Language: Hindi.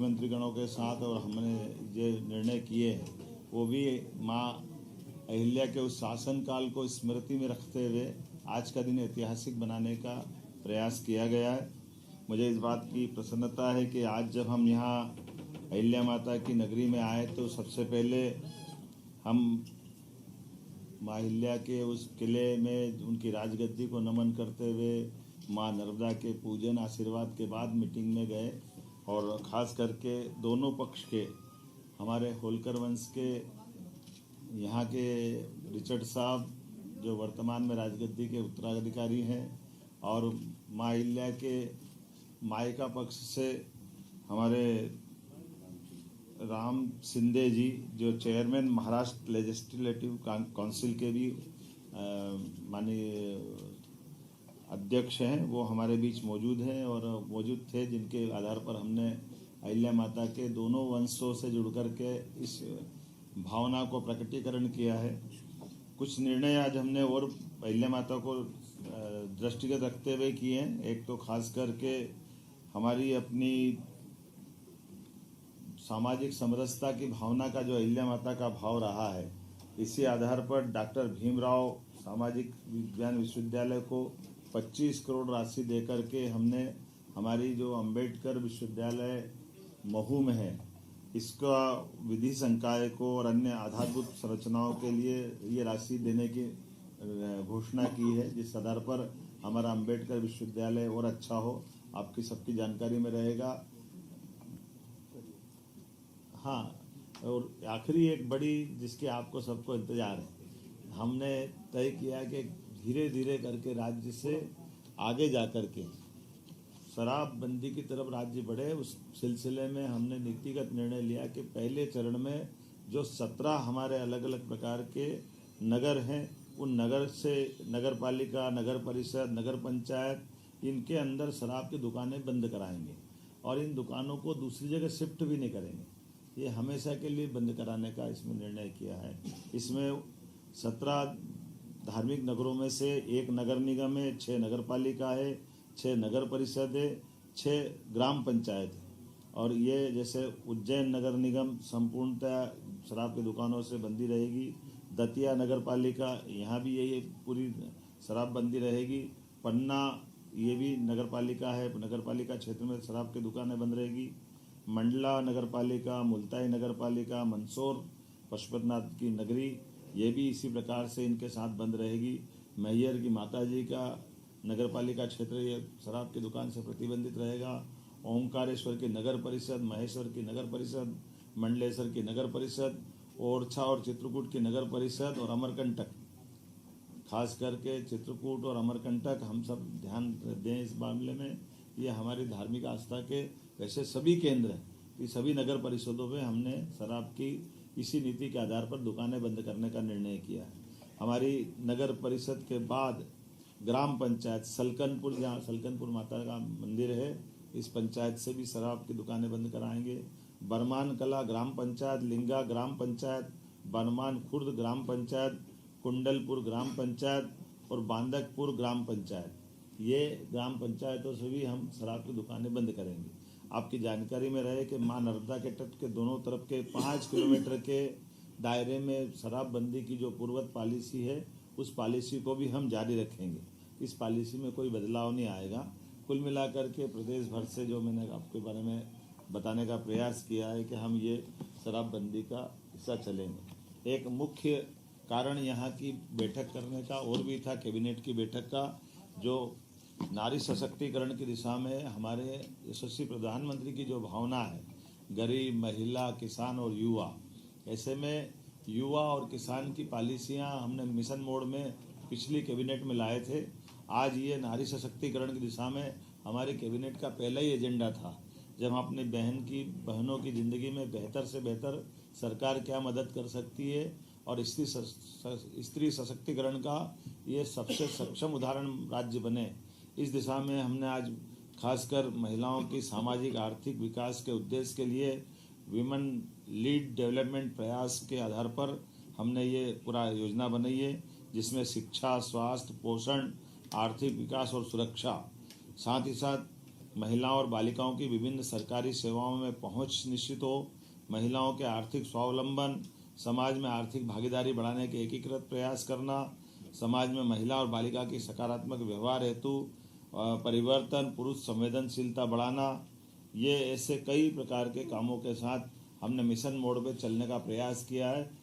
मुख्यमंत्री गणों के साथ और हमने जो निर्णय किए हैं वो भी माँ अहिल्या के उस शासनकाल को स्मृति में रखते हुए आज का दिन ऐतिहासिक बनाने का प्रयास किया गया है। मुझे इस बात की प्रसन्नता है कि आज जब हम यहाँ अहिल्या माता की नगरी में आए तो सबसे पहले हम माँ अहिल्या के उस किले में उनकी राजगद्दी को नमन करते हुए माँ नर्मदा के पूजन आशीर्वाद के बाद मीटिंग में गए और ख़ास करके दोनों पक्ष के हमारे होलकर वंश के यहाँ के रिचर्ड साहब जो वर्तमान में राजगद्दी के उत्तराधिकारी हैं और माँ अहिल्या के मायका पक्ष से हमारे राम शिंदे जी जो चेयरमैन महाराष्ट्र लेजिस्लेटिव काउंसिल के भी माननीय अध्यक्ष हैं, वो हमारे बीच मौजूद हैं और मौजूद थे, जिनके आधार पर हमने अहिल्या माता के दोनों वंशों से जुड़ कर के इस भावना को प्रकटीकरण किया है। कुछ निर्णय आज हमने और अहिल्या माता को दृष्टिगत रखते हुए किए हैं। एक तो खास करके हमारी अपनी सामाजिक समरसता की भावना का जो अहिल्या माता का भाव रहा है, इसी आधार पर डॉक्टर भीमराव सामाजिक विज्ञान विश्वविद्यालय को 25 करोड़ राशि देकर के हमने हमारी जो अंबेडकर विश्वविद्यालय महू में है, इसका विधि संकाय को और अन्य आधारभूत संरचनाओं के लिए ये राशि देने की घोषणा की है, जिस आधार पर हमारा अंबेडकर विश्वविद्यालय और अच्छा हो, आपकी सबकी जानकारी में रहेगा। हाँ, और आखिरी एक बड़ी जिसकी आपको सबको इंतजार है, हमने तय किया कि धीरे धीरे करके राज्य से आगे जा कर के शराबबंदी की तरफ राज्य बढ़े। उस सिलसिले में हमने नीतिगत निर्णय लिया कि पहले चरण में जो 17 हमारे अलग अलग प्रकार के नगर हैं, उन नगर से नगर पालिका, नगर परिषद, नगर पंचायत, इनके अंदर शराब की दुकानें बंद कराएंगे और इन दुकानों को दूसरी जगह शिफ्ट भी नहीं करेंगे। ये हमेशा के लिए बंद कराने का इसमें निर्णय किया है। इसमें 17 धार्मिक नगरों में से एक नगर निगम है, 6 नगर पालिका है, 6 नगर परिषद है, 6 ग्राम पंचायत है। और ये जैसे उज्जैन नगर निगम संपूर्णतः शराब की दुकानों से बंदी रहेगी। दतिया नगर पालिका, यहाँ भी यही पूरी शराबबंदी रहेगी। पन्ना ये भी नगर पालिका है, नगर पालिका क्षेत्र में शराब की दुकानें बंद रहेगी। मंडला नगर पालिका, मुल्ताई नगर पालिका, मंदसौर पशुपतिनाथ की नगरी, ये भी इसी प्रकार से इनके साथ बंद रहेगी। मैहर की माताजी का नगर पालिका क्षेत्र ये शराब की दुकान से प्रतिबंधित रहेगा। ओंकारेश्वर की नगर परिषद, महेश्वर की नगर परिषद, मंडलेश्वर की नगर परिषद, ओरछा और चित्रकूट की नगर परिषद और अमरकंटक, खास करके चित्रकूट और अमरकंटक हम सब ध्यान दें इस मामले में। ये हमारी धार्मिक आस्था के वैसे सभी केंद्र हैं, कि सभी नगर परिषदों में हमने शराब की इसी नीति के आधार पर दुकानें बंद करने का निर्णय किया है। हमारी नगर परिषद के बाद ग्राम पंचायत सलकनपुर, जहाँ सलकनपुर माता का मंदिर है, इस पंचायत से भी शराब की दुकानें बंद कराएंगे। बरमान कला ग्राम पंचायत, लिंगा ग्राम पंचायत, बरमान खुर्द ग्राम पंचायत, कुंडलपुर ग्राम पंचायत और बांदकपुर ग्राम पंचायत, ये ग्राम पंचायतों से भी हम शराब की दुकानें बंद करेंगे। आपकी जानकारी में रहे कि माँ नर्मदा के तट के दोनों तरफ के 5 किलोमीटर के दायरे में शराबबंदी की जो पूर्वत पॉलिसी है, उस पॉलिसी को भी हम जारी रखेंगे। इस पॉलिसी में कोई बदलाव नहीं आएगा। कुल मिलाकर के प्रदेश भर से जो मैंने आपके बारे में बताने का प्रयास किया है कि हम ये शराबबंदी का हिस्सा चलेंगे। एक मुख्य कारण यहाँ की बैठक करने का और भी था, कैबिनेट की बैठक का, जो नारी सशक्तिकरण की दिशा में हमारे यशस्वी प्रधानमंत्री की जो भावना है, गरीब, महिला, किसान और युवा, ऐसे में युवा और किसान की पॉलिसियाँ हमने मिशन मोड में पिछली कैबिनेट में लाए थे। आज ये नारी सशक्तिकरण की दिशा में हमारे कैबिनेट का पहला ही एजेंडा था, जब हम अपनी बहनों की ज़िंदगी में बेहतर से बेहतर सरकार क्या मदद कर सकती है और स्त्री सशक्तिकरण का ये सबसे सक्षम उदाहरण राज्य बने, इस दिशा में हमने आज खासकर महिलाओं की सामाजिक आर्थिक विकास के उद्देश्य के लिए विमेन लीड डेवलपमेंट प्रयास के आधार पर हमने ये पूरा योजना बनाई है, जिसमें शिक्षा, स्वास्थ्य, पोषण, आर्थिक विकास और सुरक्षा, साथ ही साथ महिलाओं और बालिकाओं की विभिन्न सरकारी सेवाओं में पहुंच निश्चित हो, महिलाओं के आर्थिक स्वावलंबन, समाज में आर्थिक भागीदारी बढ़ाने के एकीकृत प्रयास करना, समाज में महिला और बालिका की सकारात्मक व्यवहार हेतु परिवर्तन, पुरुष संवेदनशीलता बढ़ाना, ये ऐसे कई प्रकार के कामों के साथ हमने मिशन मोड में चलने का प्रयास किया है।